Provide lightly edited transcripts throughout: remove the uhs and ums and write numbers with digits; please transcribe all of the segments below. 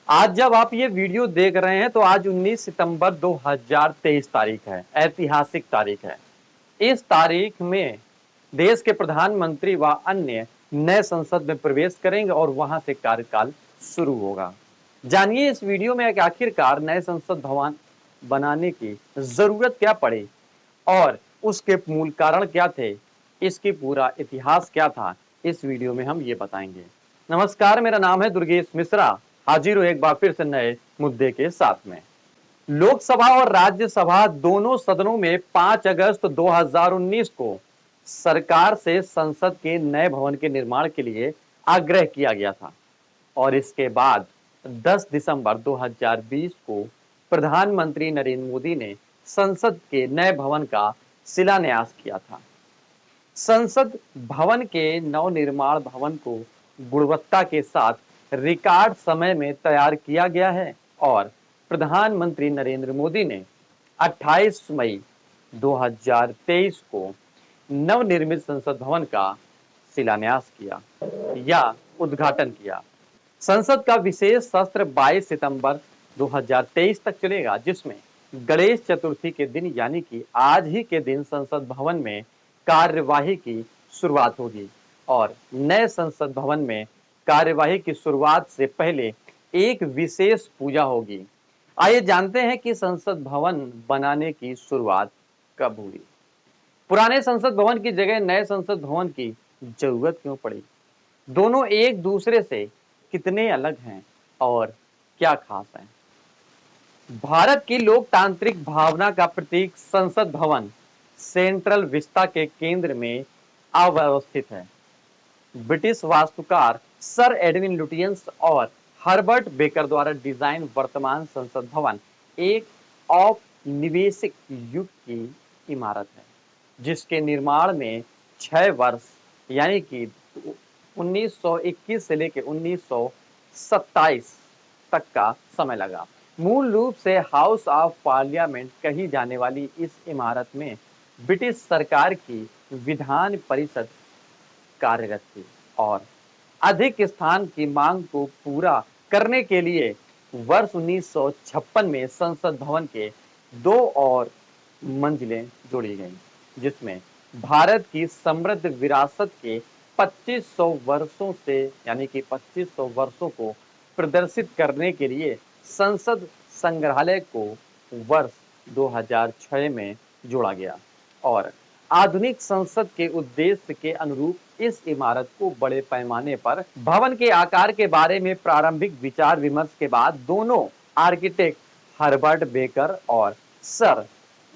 आज जब आप ये वीडियो देख रहे हैं तो आज 19 सितंबर 2023 तारीख है, ऐतिहासिक तारीख है। इस तारीख में देश के प्रधानमंत्री व अन्य नए संसद में प्रवेश करेंगे और वहां से कार्यकाल शुरू होगा। जानिए इस वीडियो में कि आखिरकार नए संसद भवन बनाने की जरूरत क्या पड़ी और उसके मूल कारण क्या थे, इसकी पूरा इतिहास क्या था, इस वीडियो में हम ये बताएंगे। नमस्कार, मेरा नाम है दुर्गेश मिश्रा। हाजिर हूं एक बार फिर से नए मुद्दे के साथ में। लोकसभा और राज्यसभा दोनों सदनों में 5 अगस्त 2019 को सरकार से संसद के नए भवन के निर्माण के लिए आग्रह किया गया था और इसके बाद 10 दिसंबर 2020 को प्रधानमंत्री नरेंद्र मोदी ने संसद के नए भवन का शिलान्यास किया था। संसद भवन के नवनिर्माण भवन को गुणवत्ता के साथ रिकॉर्ड समय में तैयार किया गया है और प्रधानमंत्री नरेंद्र मोदी ने 28 मई 2023 को नवनिर्मित संसद भवन का शिलान्यास किया या उद्घाटन किया। संसद का विशेष सत्र 22 सितंबर 2023 तक चलेगा, जिसमें गणेश चतुर्थी के दिन यानी कि आज ही के दिन संसद भवन में कार्यवाही की शुरुआत होगी और नए संसद भवन में कार्यवाही की शुरुआत से पहले एक विशेष पूजा होगी। आइए जानते हैं कि संसद भवन बनाने की शुरुआत कब हुई। पुराने संसद भवन की जगह नए संसद भवन की जरूरत क्यों पड़ी? दोनों एक दूसरे से कितने अलग हैं और क्या खास है? भारत की लोकतांत्रिक भावना का प्रतीक संसद भवन सेंट्रल विस्टा के केंद्र में अवस्थित है। ब्रिटिश वास्तुकार सर एडविन लुटियंस और हर्बर्ट बेकर द्वारा डिजाइन वर्तमान संसद भवन एक औपनिवेशिक युग की इमारत है, जिसके निर्माण में 6 वर्ष यानी कि 1921 से लेकर 1927 तक का समय लगा। मूल रूप से हाउस ऑफ पार्लियामेंट कही जाने वाली इस इमारत में ब्रिटिश सरकार की विधान परिषद कार्यरत थी और अधिक स्थान की मांग को पूरा करने के लिए वर्ष 1956 में संसद भवन के 2 और मंजिलें जोड़ी गईं, जिसमें भारत की समृद्ध विरासत के 2500 वर्षों से यानी कि 2500 वर्षों को प्रदर्शित करने के लिए संसद संग्रहालय को वर्ष 2006 में जोड़ा गया और आधुनिक संसद के उद्देश्य के अनुरूप इस इमारत को बड़े पैमाने पर भवन के आकार के बारे में प्रारंभिक विचार विमर्श के बाद दोनों आर्किटेक्ट हर्बर्ट बेकर और सर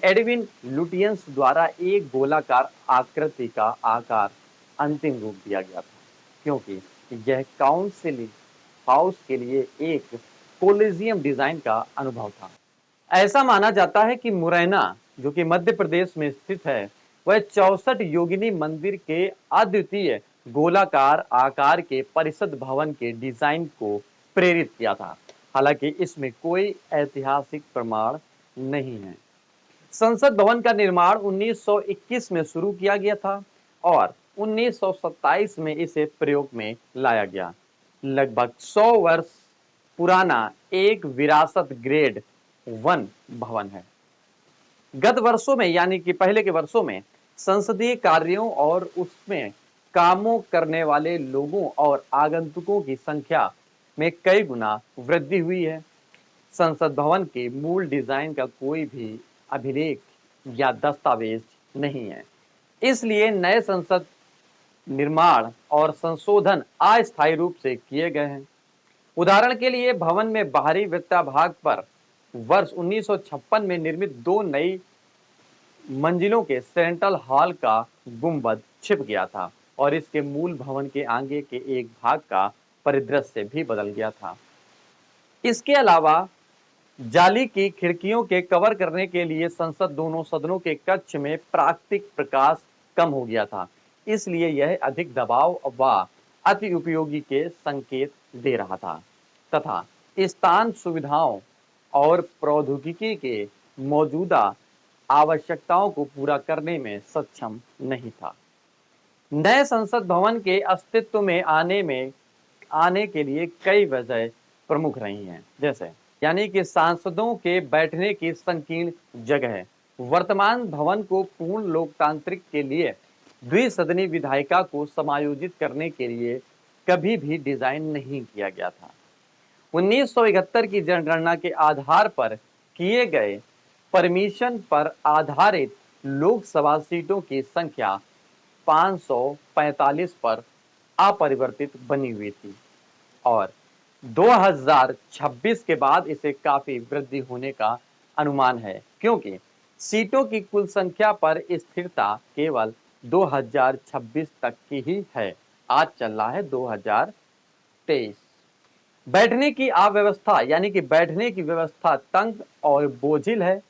एडविन लुटियंस द्वारा एक गोलाकार आकृति का आकार अंतिम रूप दिया गया था, क्योंकि यह काउंसिल हाउस के लिए एक कोलिजियम डिजाइन का अनुभव था। ऐसा माना जाता है कि मुरैना, जो कि मध्य प्रदेश में स्थित है, वह 64 योगिनी मंदिर के अद्वितीय गोलाकार आकार के परिषद भवन के डिजाइन को प्रेरित किया था। हालांकि इसमें कोई ऐतिहासिक प्रमाण नहीं है। संसद भवन का निर्माण 1921 में शुरू किया गया था और 1927 में इसे प्रयोग में लाया गया। लगभग 100 वर्ष पुराना एक विरासत ग्रेड 1 भवन है। गत वर्षों में यानी कि पहले के वर्षों में संसदीय कार्यों और उसमें कामों करने वाले लोगों और आगंतुकों की संख्या में कई गुना वृद्धि हुई है। संसद भवन के मूल डिजाइन का कोई भी अभिलेख या दस्तावेज नहीं है, इसलिए नए संसद निर्माण और संशोधन अस्थायी रूप से किए गए हैं। उदाहरण के लिए भवन में बाहरी वृत्ताभाग पर वर्ष 1956 में निर्मित 2 नई मंजिलों के सेंट्रल हॉल का गुंबद छिप गया था और इसके मूल भवन के आगे के एक भाग का परिदृश्य भी बदल गया था। इसके अलावा जाली की खिड़कियों के कवर करने के लिए संसद दोनों सदनों के कक्ष में प्राकृतिक प्रकाश कम हो गया था, इसलिए यह अधिक दबाव व अति उपयोगी के संकेत दे रहा था तथा स्थान सुविधाओं और प्रौद्योगिकी के मौजूदा आवश्यकताओं को पूरा करने में सक्षम नहीं था। नए संसद भवन के अस्तित्व में आने के लिए कई वजह प्रमुख रही हैं। जैसे यानी कि सांसदों के बैठने की संकीर्ण जगह, वर्तमान भवन को पूर्ण लोकतांत्रिक के लिए द्विसदनी विधायिका को समायोजित करने के लिए कभी भी डिजाइन नहीं किया गया था। 1971 की जनगणना के आधार पर किए गए परमिशन पर आधारित लोकसभा सीटों की संख्या 545 पर अपरिवर्तित बनी हुई थी और 2026 के बाद इसे काफी वृद्धि होने का अनुमान है, क्योंकि सीटों की कुल संख्या पर स्थिरता केवल 2026 तक की ही है। आज चल रहा है 2023। बैठने की अव्यवस्था यानी कि बैठने की व्यवस्था तंग और बोझिल है।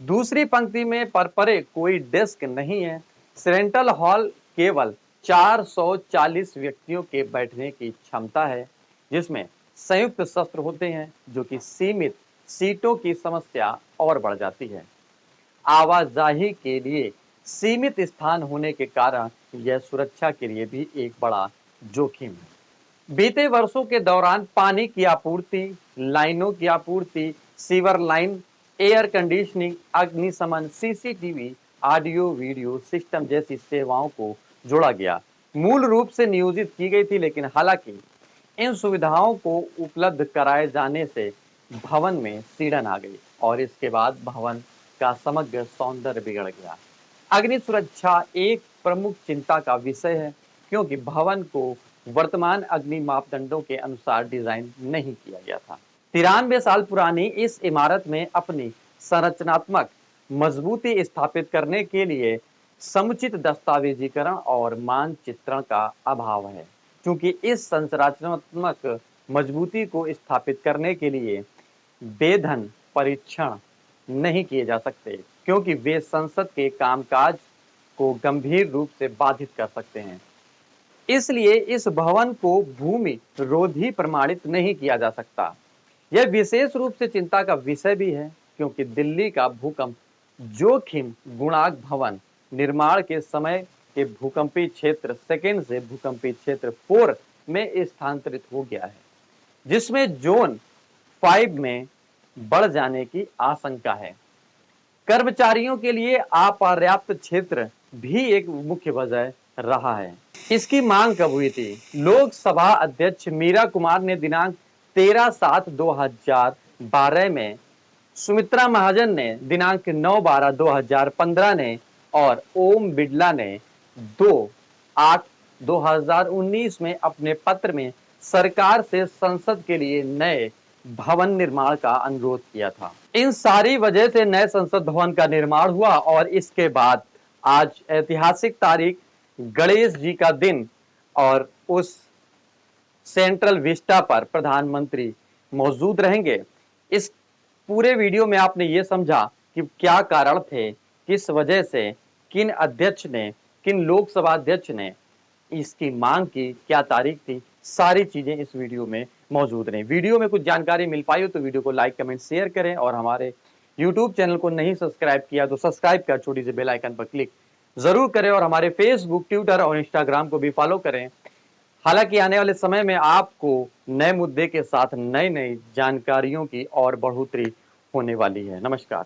दूसरी पंक्ति में परपरे कोई डेस्क नहीं है। सेंट्रल हॉल केवल 440 व्यक्तियों के बैठने की क्षमता है, जिसमें संयुक्त सत्र होते हैं, जो कि सीमित सीटों की समस्या और बढ़ जाती है। आवाजाही के लिए सीमित स्थान होने के कारण यह सुरक्षा के लिए भी एक बड़ा जोखिम है। बीते वर्षों के दौरान पानी की आपूर्ति, लाइनों की आपूर्ति, सीवर लाइन, एयर कंडीशनिंग, अग्निशमन, सीसीटीवी, ऑडियो वीडियो सिस्टम जैसी सेवाओं को जोड़ा गया, मूल रूप से नियोजित की गई थी। लेकिन हालांकि इन सुविधाओं को उपलब्ध कराए जाने से भवन में सीढ़न आ गई और इसके बाद भवन का समग्र सौंदर्य बिगड़ गया। अग्नि सुरक्षा एक प्रमुख चिंता का विषय है, क्योंकि भवन को वर्तमान अग्नि मापदंडों के अनुसार डिजाइन नहीं किया गया था। 93 साल पुरानी इस इमारत में अपनी संरचनात्मक मजबूती स्थापित करने के लिए समुचित दस्तावेजीकरण और मानचित्रण का अभाव है। क्योंकि इस संरचनात्मक मजबूती को स्थापित करने के लिए बेधन परीक्षण नहीं किए जा सकते, क्योंकि वे संसद के कामकाज को गंभीर रूप से बाधित कर सकते हैं। इसलिए इस भवन को भूमि रोधी प्रमाणित नहीं किया जा सकता। यह विशेष रूप से चिंता का विषय भी है, क्योंकि दिल्ली का भूकंप जोखिम गुणांक भवन निर्माण के समय के भूकंपीय क्षेत्र सेकेंड से भूकंपीय क्षेत्र 4 में स्थानांतरित हो गया है, जिसमें जोन 5 में बढ़ जाने की आशंका है। कर्मचारियों के लिए अपर्याप्त क्षेत्र भी एक मुख्य वजह रहा है। इसकी मांग कब हुई थी? लोकसभा अध्यक्ष मीरा कुमार ने दिनांक 13/7/2012 में, सुमित्रा महाजन ने दिनांक 9/12/2015 ने और ओम बिड़ला ने 2/8/2019 में अपने पत्र में सरकार से संसद के लिए नए भवन निर्माण का अनुरोध किया था। इन सारी वजह से नए संसद भवन का निर्माण हुआ और इसके बाद आज ऐतिहासिक तारीख गणेश जी का दिन और उस सेंट्रल विस्टा पर प्रधानमंत्री मौजूद रहेंगे। इस पूरे वीडियो में आपने ये समझा कि क्या कारण थे, किस वजह से, किन अध्यक्ष ने, किन लोकसभा अध्यक्ष ने इसकी मांग की, क्या तारीख थी, सारी चीजें इस वीडियो में मौजूद रही। वीडियो में कुछ जानकारी मिल पाई हो तो वीडियो को लाइक कमेंट शेयर करें और हमारे यूट्यूब चैनल को नहीं सब्सक्राइब किया तो सब्सक्राइब कर छोटी सी बेल आइकन पर क्लिक जरूर करें और हमारे फेसबुक, ट्विटर और इंस्टाग्राम को भी फॉलो करें। हालांकि आने वाले समय में आपको नए मुद्दे के साथ नई नई जानकारियों की और बढ़ोतरी होने वाली है। नमस्कार।